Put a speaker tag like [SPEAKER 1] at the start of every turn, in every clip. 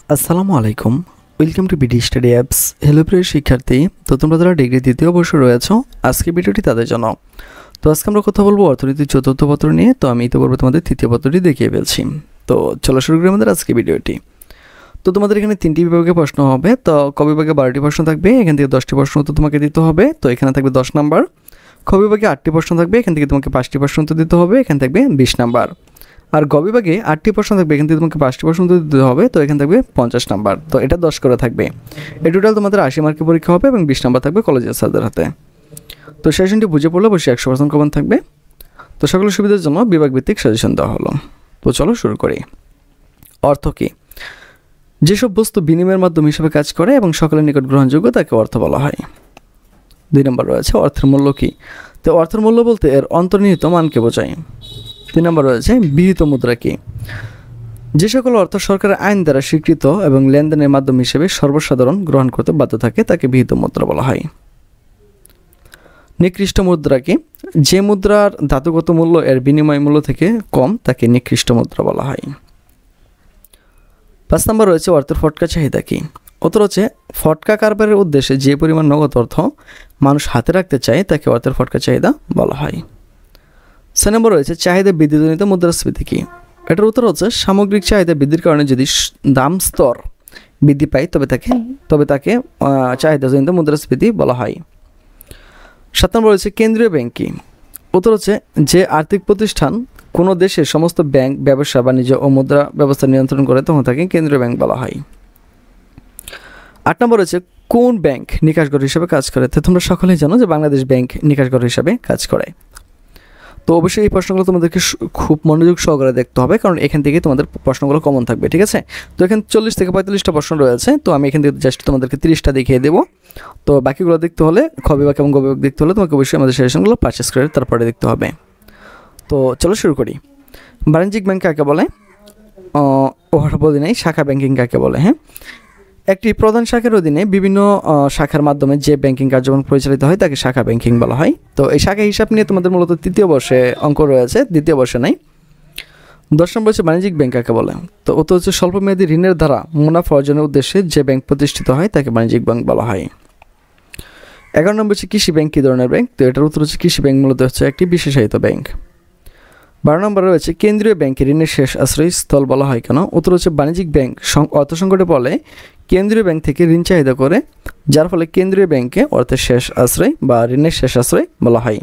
[SPEAKER 1] আসসালামু আলাইকুম। Welcome to BD study apps. Hello প্রিয় শিক্ষার্থী, তো তোমরা যারা ডিগ্রি দ্বিতীয় বর্ষে রয়েছো, আজকে ভিডিওটি তাদের জন্য। তো আজকে আমরা কথা বলবো অর্থনীতির চতুর্থ পত্র নিয়ে। তো আমি ইতিপূর্বে তোমাদের তৃতীয় পত্রটি দেখিয়ে ফেলছি। তো চলো শুরু করি আমাদের আজকে ভিডিওটি। তো তোমাদের এখানে 3টি বিভাগে প্রশ্ন হবে। তো ক বিভাগে 12টি প্রশ্ন থাকবে, এখান থেকে 10টি প্রশ্ন উত্তর তোমাকে দিতে হবে। তো এখানে থাকবে 10 নাম্বার। খ বিভাগে 8টি প্রশ্ন থাকবে, এখান থেকে তোমাকে 5টি প্রশ্ন উত্তর দিতে হবে, এখানে থাকবে 20 নাম্বার। আর গ বিভাগে 8টি প্রশ্ন থাকবে, এখান থেকে তোমাকে 5টি প্রশ্ন উত্তর দিতে হবে, তো এখানে থাকবে 50 নাম্বার। তো এটা 10 করে থাকবে। এই টোটাল তোমাদের 80 মার্কের পরীক্ষা হবে এবং 20 নাম্বার থাকবে কলেজের স্যারদের হাতে। তো সেশনটি বুঝে পড়লে অবশ্যই 100% কমন থাকবে। তো সকলের সুবিধার জন্য বিভাগ ভিত্তিক সাজেশন দেওয়া হলো। তো চলো শুরু করি। অর্থ কী? যেসব বস্তু বিনিময়ের মাধ্যম হিসেবে কাজ করে এবং সকলের নিকট গ্রহণযোগ্য তাকে অর্থ বলা হয়। 2 নম্বর রয়েছে অর্থের মূল্য কী? তো অর্থের মূল্য বলতে এর অন্তর্নিহিত মানকে বোঝায়। 3 নম্বর রয়েছে বিহিত মুদ্রা কী? যে সকল অর্থ সরকারের আইন দ্বারা স্বীকৃত এবং লেনদেনের মাধ্যম হিসেবে সর্বসাধারণ গ্রহণ করতে বাধ্য থাকে তাকে বিহিত মুদ্রা বলা হয়। নিকৃষ্ট মুদ্রা কি? যে মুদ্রার ধাতুগত মূল্য এর বিনিময় মূল্য থেকে কম তাকে নিকৃষ্ট মুদ্রা বলা হয়। 5 নম্বর রয়েছে অর্থের ফটকা চাহিদা কি? উত্তর হচ্ছে ফটকা কারবারের উদ্দেশ্যে যে পরিমাণ নগদ অর্থ মানুষ হাতে রাখতে চায় তাকে অর্থের ফটকা চাহিদা বলা হয়। 6 নম্বর রয়েছে চাহিদা বৃদ্ধিজনিত মুদ্রাস্ফীতি কি? এটার উত্তর হচ্ছে সামগ্রিক চাহিদা বৃদ্ধির কারণে যদি দাম স্তর বৃদ্ধি পায় তবে তাকে চাহিদাজনিত মুদ্রাস্ফীতি বলা হয়। 7 নম্বর রয়েছে কেন্দ্রীয় ব্যাংক কি? উত্তর হচ্ছে যে আর্থিক প্রতিষ্ঠান কোনো দেশের সমস্ত ব্যাংক ব্যবসা বাণিজ্য ও মুদ্রা ব্যবস্থা নিয়ন্ত্রণ করে তখন তাকে কেন্দ্রীয় ব্যাংক বলা হয়। 8 নম্বর রয়েছে কোন ব্যাংক নিকাশঘর হিসেবে কাজ করে? তো তোমরা সকলেই জানো যে বাংলাদেশ ব্যাংক নিকাশঘর হিসেবে কাজ করে। তো অবশ্যই এই প্রশ্নগুলো তোমাদেরকে খুব মনোযোগ সহকারে দেখতে হবে, কারণ এখান থেকে তোমাদের প্রশ্নগুলো কমন থাকবে, ঠিক আছে? তো এখানে 40 থেকে 45টা প্রশ্ন রয়েছে। তো আমি এখান থেকে জাস্ট তোমাদেরকে 30টা দেখিয়ে দেবো। তো বাকিগুলো দেখতে হলে খ বিভাগ এবং গ বিভাগ দেখতে হলে তোমাকে অবশ্যই আমাদের সাজেশনগুলো পারচেস করে তারপরে দেখতে হবে। তো চলো শুরু করি। বাণিজ্যিক ব্যাংক কাকে বলে? ওর অধীনে শাখা ব্যাংকিং কাকে বলে? হ্যাঁ, একটি প্রধান শাখার অধীনে বিভিন্ন শাখার মাধ্যমে যে ব্যাংকিং কার্যক্রম পরিচালিত হয় তাকে শাখা ব্যাংকিং বলা হয়। তো এই শাখা হিসাব নিয়ে তোমাদের মূলত তৃতীয় বর্ষে অঙ্ক রয়েছে, দ্বিতীয় বর্ষে নাই। 10 নম্বর হচ্ছে বাণিজ্যিক ব্যাংক কাকে বলে? তো ওটা হচ্ছে স্বল্পমেয়াদী ঋণের দ্বারা মুনাফা অর্জনের উদ্দেশ্যে যে ব্যাংক প্রতিষ্ঠিত হয় তাকে বাণিজ্যিক ব্যাংক বলা হয়। 11 নম্বর হচ্ছে কৃষি ব্যাংক কী ধরনের ব্যাংক? তো এটার উত্তর হচ্ছে কৃষি ব্যাংক মূলত হচ্ছে একটি বিশেষায়িত ব্যাংক। 12 নম্বর রয়েছে কেন্দ্রীয় ব্যাংকের ঋণের শেষ আশ্রয়স্থল বলা হয় কেন? উত্তর হচ্ছে বাণিজ্যিক ব্যাংক অর্থ সংকটে পড়লে কেন্দ্রীয় ব্যাংক থেকে ঋণ চাহিদা করে, যার ফলে কেন্দ্রীয় ব্যাংকে অর্থের শেষ আশ্রয় বা ঋণের শেষ আশ্রয় বলা হয়।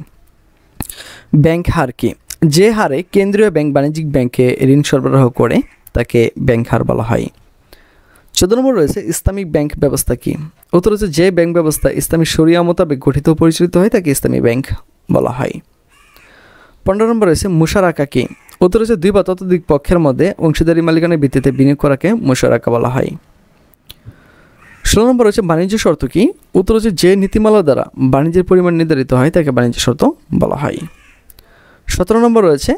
[SPEAKER 1] ব্যাংক হার কি? যে হারে কেন্দ্রীয় ব্যাংক বাণিজ্যিক ব্যাংকে ঋণ সরবরাহ করে তাকে ব্যাংক হার বলা হয়। 14 নম্বর রয়েছে ইসলামিক ব্যাংক ব্যবস্থা কি? উত্তর হচ্ছে যে ব্যাংক ব্যবস্থা ইসলামী শরিয়া মোতাবেক গঠিত ও পরিচালিত হয় তাকে ইসলামী ব্যাংক বলা হয়। 15 নম্বর রয়েছে মুশারাকা কি? উত্তর হচ্ছে 2 বা ততোধিক পক্ষের মধ্যে অংশীদারি মালিকানার ভিত্তিতে বিনিয়োগ করাকে মুশারাকা বলা হয়। 16 নম্বর রয়েছে বাণিজ্য শর্ত কি? উত্তর হচ্ছে যে নীতিমালা দ্বারা বাণিজ্যের পরিমাণ নির্ধারিত হয় তাকে বাণিজ্য শর্ত বলা হয়। 17 নম্বর রয়েছে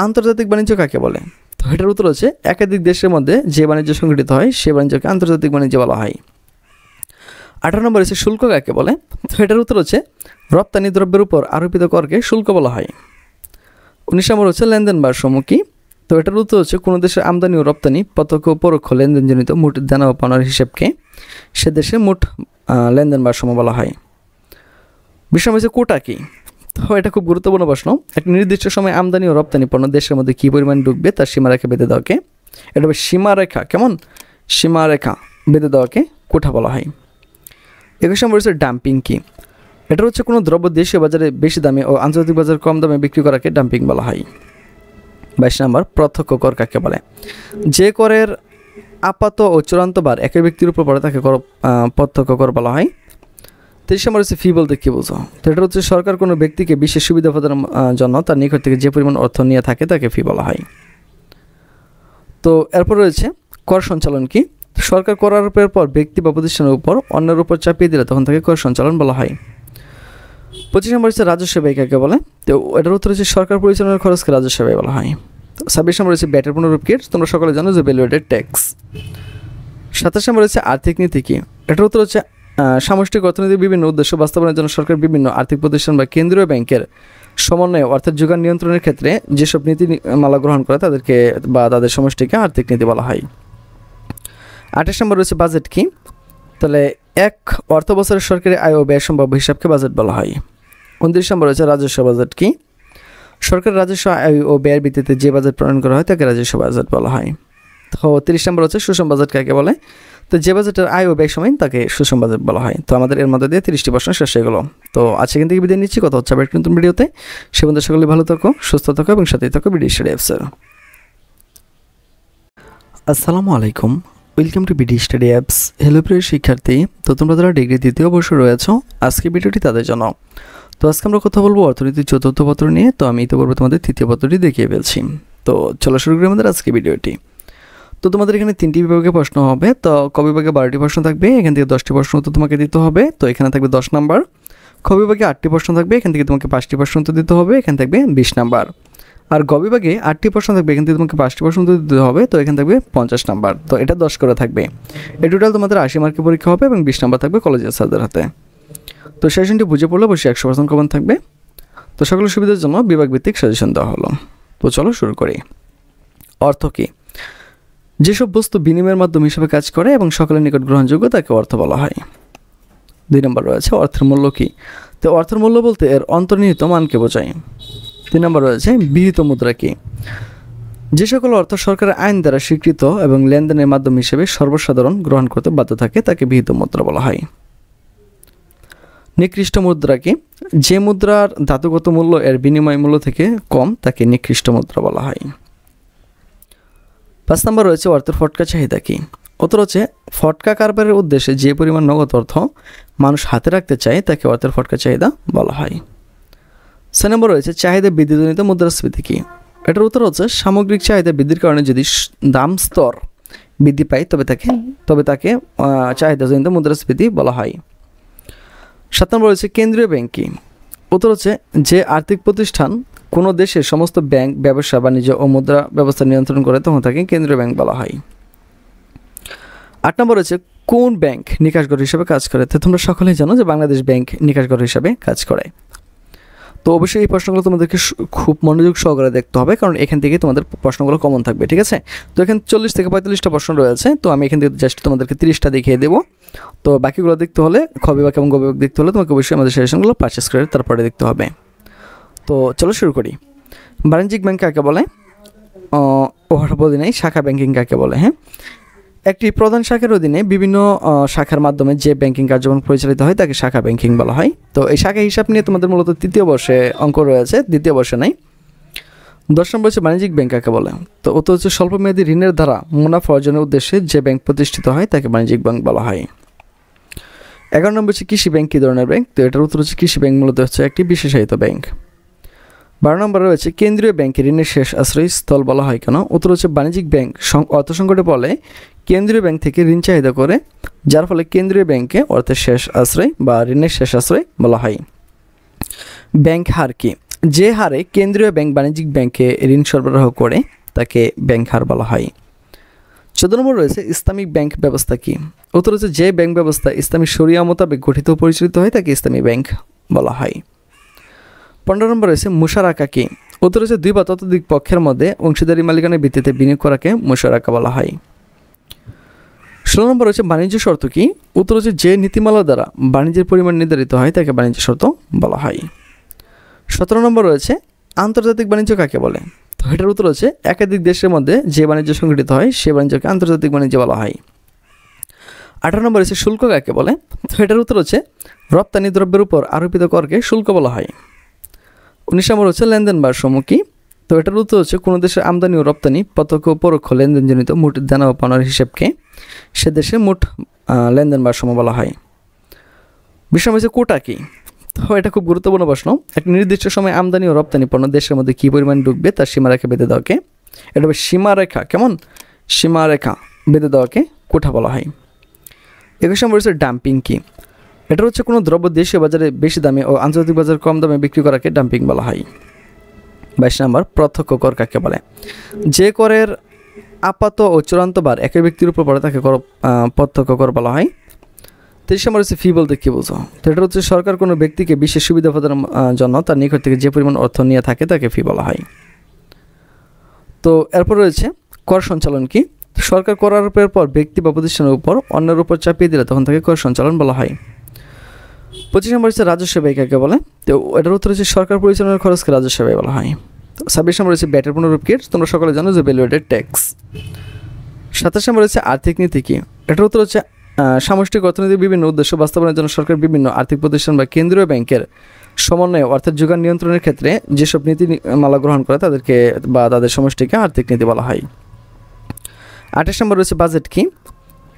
[SPEAKER 1] আন্তর্জাতিক বাণিজ্য কাকে বলে? তো এটার উত্তর হচ্ছে একাধিক দেশের মধ্যে যে বাণিজ্য সংগঠিত হয় সে বাণিজ্যকে আন্তর্জাতিক বাণিজ্য বলা হয়। 18 নম্বর রয়েছে শুল্ক কাকে বলে? তো এটার উত্তর হচ্ছে রপ্তানি দ্রব্যের উপর আরোপিত করকে শুল্ক বলা হয়। 19 নম্বর হচ্ছে লেনদেন ভারসাম্য কি? তো এটার উত্তর হচ্ছে কোনো দেশের আমদানি ও রপ্তানি প্রত্যক্ষ ও পরোক্ষ লেনদেনজনিত মোট দেনা ও পাওনার হিসেবকে সে দেশের মোট লেনদেন ভারসাম্য বলা হয়। 20 নম্বর হচ্ছে কোটা কি? তো এটা খুব গুরুত্বপূর্ণ প্রশ্ন। একটা নির্দিষ্ট সময় আমদানি ও রপ্তানি পণ্য দেশের মধ্যে কী পরিমাণ ঢুকবে তার সীমারেখা বেঁধে দেওয়াকে, এটা সীমারেখা, কেমন সীমারেখা বেঁধে দেওয়াকে কোটা বলা হয়। 21 নম্বর হচ্ছে ডাম্পিং কি? এটা হচ্ছে কোনো দ্রব্য দেশীয় বাজারে বেশি দামে ও আন্তর্জাতিক বাজারে কম দামে বিক্রি করাকে ডাম্পিং বলা হয়। 22 নম্বর প্রত্যক্ষ কর কাকে বলে? যে করের আপাত ও চূড়ান্ত বার একই ব্যক্তির উপর পড়ে তাকে প্রত্যক্ষ কর বলা হয়। 23 নম্বর হচ্ছে ফি বলতে কী বোঝো? তো এটা হচ্ছে সরকার কোনো ব্যক্তিকে বিশেষ সুবিধা প্রদানের জন্য তার নিকট থেকে যে পরিমাণ অর্থ নিয়ে থাকে তাকে ফি বলা হয়। তো এরপর রয়েছে কর সঞ্চালন কি? সরকার কর আরোপের পর ব্যক্তি বা প্রতিষ্ঠানের উপর অন্যের উপর চাপিয়ে দিলে তখন তাকে কর সঞ্চালন বলা হয়। 25 নম্বর হচ্ছে রাজস্ব ব্যয় কাকে বলে? তো এটার উত্তর হচ্ছে সরকার পরিচালনার খরচকে রাজস্ব ব্যয় বলা হয়। 26 নম্বর হচ্ছে ব্যাটের পুনরূপ কি? তোমরা সকলে জানো যে ভ্যালুয়েটেড ট্যাক্স। 27 নম্বর হচ্ছে আর্থিক নীতি কি? এটার উত্তর হচ্ছে সামষ্টিক অর্থনীতির বিভিন্ন উদ্দেশ্য বাস্তবায়নের জন্য সরকার বিভিন্ন আর্থিক প্রতিষ্ঠান বা কেন্দ্রীয় ব্যাংকের সমন্বয়ে অর্থাৎ যোগান নিয়ন্ত্রণের ক্ষেত্রে যেসব নীতিমালা গ্রহণ করে তাদেরকে বা তাদের সমষ্টিকে আর্থিক নীতি বলা হয়। 28 নম্বর রয়েছে বাজেট কি। তাহলে এক অর্থ বছরের সরকারি আয় ও ব্যয় সম্ভাব্য হিসাবকে বাজেট বলা হয়। 29 নম্বর রয়েছে রাজস্ব বাজেট কি। সরকারের রাজস্ব আয় ও ব্যয়ের ভিত্তিতে যে বাজেট প্রণয়ন করা হয় তাকে রাজস্ব বাজেট বলা হয়। তো 30 নম্বর হচ্ছে সুষম বাজেট কাকে বলে। তো যে বাজেটের আয় ও ব্যয় সমান তাকে সুষম বাজেট বলা হয়। তো আমাদের এর মধ্যে দিয়ে 30টি প্রশ্ন শেষ হয়ে গেল। তো আজকে এখান থেকে বিদায় নিচ্ছি, কথা হচ্ছে আবার নতুন ভিডিওতে। সে পর্যন্ত সকলে ভালো থাকো, সুস্থ থাকো এবং সাথেই থাকো বিডি স্টাডি অ্যাপসের। আসসালামু আলাইকুম, welcome to BD study apps. Hello প্রিয় শিক্ষার্থী, তো তোমরা যারা ডিগ্রি দ্বিতীয় বর্ষে রয়েছো, আজকে ভিডিওটি তাদের জন্য। তো আজকে আমরা কথা বলবো অর্থনীতির চতুর্থ পত্র নিয়ে। তো আমি ইতিপূর্বে তোমাদের তৃতীয় পত্রটি দেখিয়ে ফেলছি। তো চলো শুরু করি আমাদের আজকে ভিডিওটি। তো তোমাদের এখানে 3টি বিভাগে প্রশ্ন হবে। তো ক বিভাগে 12টি প্রশ্ন থাকবে, এখান থেকে 10টি প্রশ্ন উত্তর তোমাকে দিতে হবে। তো এখানে থাকবে 10 নাম্বার। খ বিভাগে 8টি প্রশ্ন থাকবে, এখান থেকে তোমাকে 5টি প্রশ্ন উত্তর দিতে হবে, এখানে থাকবে 20 নাম্বার। আর গ বিভাগে 8টি প্রশ্ন থাকবে, এখান থেকে তোমাকে 5টি প্রশ্ন উত্তর দিতে হবে, তো এখানে থাকবে 50 নাম্বার। তো এটা 10 করে থাকবে। এই টোটাল তোমাদের 80 মার্কের পরীক্ষা হবে এবং 20 নাম্বার থাকবে কলেজের স্যারদের হাতে। তো সেশনটি বুঝে পড়লে অবশ্যই 100% কমন থাকবে। তো সকলের সুবিধার জন্য বিভাগ ভিত্তিক সাজেশন দেওয়া হলো। তো চলো শুরু করি। অর্থ কী? যেসব বস্তু বিনিময়ের মাধ্যম হিসেবে কাজ করে এবং সকলের নিকট গ্রহণযোগ্য তাকে অর্থ বলা হয়। 2 নম্বর রয়েছে অর্থের মূল্য কী। তো অর্থের মূল্য বলতে এর অন্তর্নিহিত মানকে বোঝায়। 3 নম্বর রয়েছে বিহিত মুদ্রা কী। যে সকল অর্থ সরকারের আইন দ্বারা স্বীকৃত এবং লেনদেনের মাধ্যম হিসেবে সর্বসাধারণ গ্রহণ করতে বাধ্য থাকে তাকে বিহিত মুদ্রা বলা হয়। নিকৃষ্ট মুদ্রা কি। যে মুদ্রার ধাতুগত মূল্য এর বিনিময় মূল্য থেকে কম তাকে নিকৃষ্ট মুদ্রা বলা হয়। 5 নম্বর রয়েছে অর্থের ফটকা চাহিদা কি। উত্তর হচ্ছে ফটকা কারবারের উদ্দেশ্যে যে পরিমাণ নগদ অর্থ মানুষ হাতে রাখতে চায় তাকে অর্থের ফটকা চাহিদা বলা হয়। 6 নম্বর রয়েছে চাহিদা বৃদ্ধিজনিত মুদ্রাস্ফীতি কি। এটার উত্তর হচ্ছে সামগ্রিক চাহিদা বৃদ্ধির কারণে যদি দাম স্তর বৃদ্ধি পায় তবে তাকে চাহিদাজনিত মুদ্রাস্ফীতি বলা হয়। 7 নম্বর রয়েছে কেন্দ্রীয় ব্যাংক কি। উত্তর হচ্ছে যে আর্থিক প্রতিষ্ঠান কোনো দেশের সমস্ত ব্যাংক ব্যবসা বাণিজ্য ও মুদ্রা ব্যবস্থা নিয়ন্ত্রণ করে তখন তাকে কেন্দ্রীয় ব্যাংক বলা হয়। 8 নম্বর রয়েছে কোন ব্যাংক নিকাশঘর হিসেবে কাজ করে। তো তোমরা সকলেই জানো যে বাংলাদেশ ব্যাংক নিকাশঘর হিসেবে কাজ করে। তো অবশ্যই এই প্রশ্নগুলো তোমাদেরকে খুব মনোযোগ সহকারে দেখতে হবে, কারণ এখান থেকে তোমাদের প্রশ্নগুলো কমন থাকবে, ঠিক আছে। তো এখানে 40 থেকে 45টা প্রশ্ন রয়েছে। তো আমি এখান থেকে জাস্ট তোমাদেরকে 30টা দেখিয়ে দেবো। তো বাকিগুলো দেখতে হলে খ বিভাগ এবং গ বিভাগ দেখতে হলে তোমাকে অবশ্যই আমাদের সাজেশনগুলো পারচেস করে তারপরে দেখতে হবে। তো চলো শুরু করি। বাণিজ্যিক ব্যাংক কাকে বলে? ওর অধীনে শাখা ব্যাংকিং কাকে বলে? হ্যাঁ, একটি প্রধান শাখার অধীনে বিভিন্ন শাখার মাধ্যমে যে ব্যাংকিং কার্যক্রম পরিচালিত হয় তাকে শাখা ব্যাংকিং বলা হয়। তো এই শাখা হিসাব নিয়ে তোমাদের মূলত 3য় বর্ষে অঙ্ক রয়েছে, 2য় বর্ষে নাই। 10 নম্বর হচ্ছে বাণিজ্যিক ব্যাংক কাকে বলে। তো ওটা হচ্ছে স্বল্পমেয়াদী ঋণের দ্বারা মুনাফা অর্জনের উদ্দেশ্যে যে ব্যাংক প্রতিষ্ঠিত হয় তাকে বাণিজ্যিক ব্যাংক বলা হয়। 11 নম্বর হচ্ছে কৃষি ব্যাংক কী ধরনের ব্যাংক। তো এটার উত্তর হচ্ছে কৃষি ব্যাংক মূলত হচ্ছে একটি বিশেষায়িত ব্যাংক। 12 নম্বর রয়েছে কেন্দ্রীয় ব্যাংকের ঋণের শেষ আশ্রয়স্থল বলা হয় কেন। উত্তর হচ্ছে বাণিজ্যিক ব্যাংক অর্থ সংকটে পড়লে কেন্দ্রীয় ব্যাংক থেকে ঋণ চাহিদা করে, যার ফলে কেন্দ্রীয় ব্যাংকে অর্থের শেষ আশ্রয় বা ঋণের শেষ আশ্রয় বলা হয়। ব্যাংক হার কি। যে হারে কেন্দ্রীয় ব্যাংক বাণিজ্যিক ব্যাংকে ঋণ সরবরাহ করে তাকে ব্যাংক হার বলা হয়। 14 নম্বর রয়েছে ইসলামিক ব্যাংক ব্যবস্থা কি। উত্তর হচ্ছে যে ব্যাংক ব্যবস্থা ইসলামী শরিয়া মোতাবেক গঠিত ও পরিচালিত হয় তাকে ইসলামী ব্যাংক বলা হয়। 15 নম্বর রয়েছে মুশারাকা কি। উত্তর হচ্ছে 2 বা ততোধিক পক্ষের মধ্যে অংশীদারি মালিকানার ভিত্তিতে বিনিয়োগ করাকে মুশারাকা বলা হয়। 16 নম্বর রয়েছে বাণিজ্য শর্ত কি। উত্তর হচ্ছে যে নীতিমালা দ্বারা বাণিজ্যের পরিমাণ নির্ধারিত হয় তাকে বাণিজ্য শর্ত বলা হয়। 17 নম্বর রয়েছে আন্তর্জাতিক বাণিজ্য কাকে বলে। তো এটার উত্তর হচ্ছে একাধিক দেশের মধ্যে যে বাণিজ্য সংগঠিত হয় সে বাণিজ্যকে আন্তর্জাতিক বাণিজ্য বলা হয়। 18 নম্বর রয়েছে শুল্ক কাকে বলে। তো এটার উত্তর হচ্ছে রপ্তানি দ্রব্যের উপর আরোপিত করকে শুল্ক বলা হয়। 19 নম্বর হচ্ছে লেনদেন ভারসাম্য কি। তো এটার উত্তর হচ্ছে কোনো দেশের আমদানি ও রপ্তানি প্রত্যক্ষ ও পরোক্ষ লেনদেনজনিত মোট দেনা ও পাওনার হিসেবকে সে দেশের মোট লেনদেন ভারসাম্য বলা হয়। 20 নম্বর হচ্ছে কোটা কি। তো এটা খুব গুরুত্বপূর্ণ প্রশ্ন। একটা নির্দিষ্ট সময় আমদানি ও রপ্তানি পণ্য দেশের মধ্যে কী পরিমাণ ঢুকবে তার সীমারেখা বেঁধে দেওয়াকে, এটা সীমারেখা সীমারেখা বেঁধে দেওয়াকে কোটা বলা হয়। 21 নম্বর হচ্ছে ডাম্পিং কি। এটা হচ্ছে কোনো দ্রব্য দেশীয় বাজারে বেশি দামে ও আন্তর্জাতিক বাজারে কম দামে বিক্রি করাকে ডাম্পিং বলা হয়। 22 নম্বর প্রত্যক্ষ কর কাকে বলে। যে করের আপাত ও চূড়ান্ত বার একই ব্যক্তির উপর পড়ে তাকে প্রত্যক্ষ কর বলা হয়। 23 নম্বর হচ্ছে ফি বলতে কী বোঝো। তো এটা হচ্ছে সরকার কোনো ব্যক্তিকে বিশেষ সুবিধা প্রদানের জন্য তার নিকট থেকে যে পরিমাণ অর্থ নিয়ে থাকে তাকে ফি বলা হয়। তো এরপর রয়েছে কর সঞ্চালন কি। সরকার কর আরোপের পর ব্যক্তি বা প্রতিষ্ঠানের উপর অন্যের উপর চাপিয়ে দিলে তখন তাকে কর সঞ্চালন বলা হয়। 25 নম্বর হচ্ছে রাজস্ব ব্যয় কাকে বলে? তো এটার উত্তর হচ্ছে সরকার পরিচালনার খরচকে রাজস্ব ব্যয় বলা হয়। 26 নম্বর হচ্ছে ব্যাটের পুনরূপ কি? তোমরা সকলে জানো যে ভ্যালুয়েটেড ট্যাক্স। 27 নম্বর হচ্ছে আর্থিক নীতি কি? এটার উত্তর হচ্ছে সামষ্টিক অর্থনীতির বিভিন্ন উদ্দেশ্য বাস্তবায়নের জন্য সরকার বিভিন্ন আর্থিক প্রতিষ্ঠান বা কেন্দ্রীয় ব্যাংকের সমন্বয়ে অর্থাৎ যোগান নিয়ন্ত্রণের ক্ষেত্রে যেসব নীতিমালা গ্রহণ করে তাদেরকে বা তাদের সমষ্টিকে আর্থিক নীতি বলা হয়। 28 নম্বর রয়েছে বাজেট কি?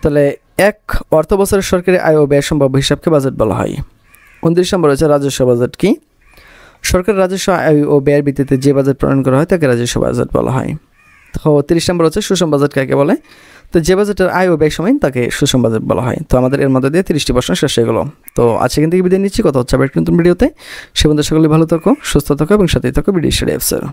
[SPEAKER 1] তাহলে এক অর্থ বছরের সরকারি আয় ও ব্যয় সম্ভাব্য হিসাবকে বাজেট বলা হয়। 29 নম্বর রয়েছে রাজস্ব বাজেট কি? সরকারের রাজস্ব আয় ও ব্যয়ের ভিত্তিতে যে বাজেট প্রণয়ন করা হয় তাকে রাজস্ব বাজেট বলা হয়। তো 30 নম্বর হচ্ছে সুষম বাজেট কাকে বলে? তো যে বাজেটের আয় ও ব্যয় সমান তাকে সুষম বাজেট বলা হয়। তো আমাদের এর মধ্যে দিয়ে 30টি প্রশ্ন শেষ হয়ে গেল। তো আজকে এখান থেকে বিদায় নিচ্ছি, কথা হচ্ছে আবার নতুন ভিডিওতে। সে পর্যন্ত সকলে ভালো থাকো, সুস্থ থাকো এবং সাথেই থাকো বিডি স্টাডি অ্যাপসের।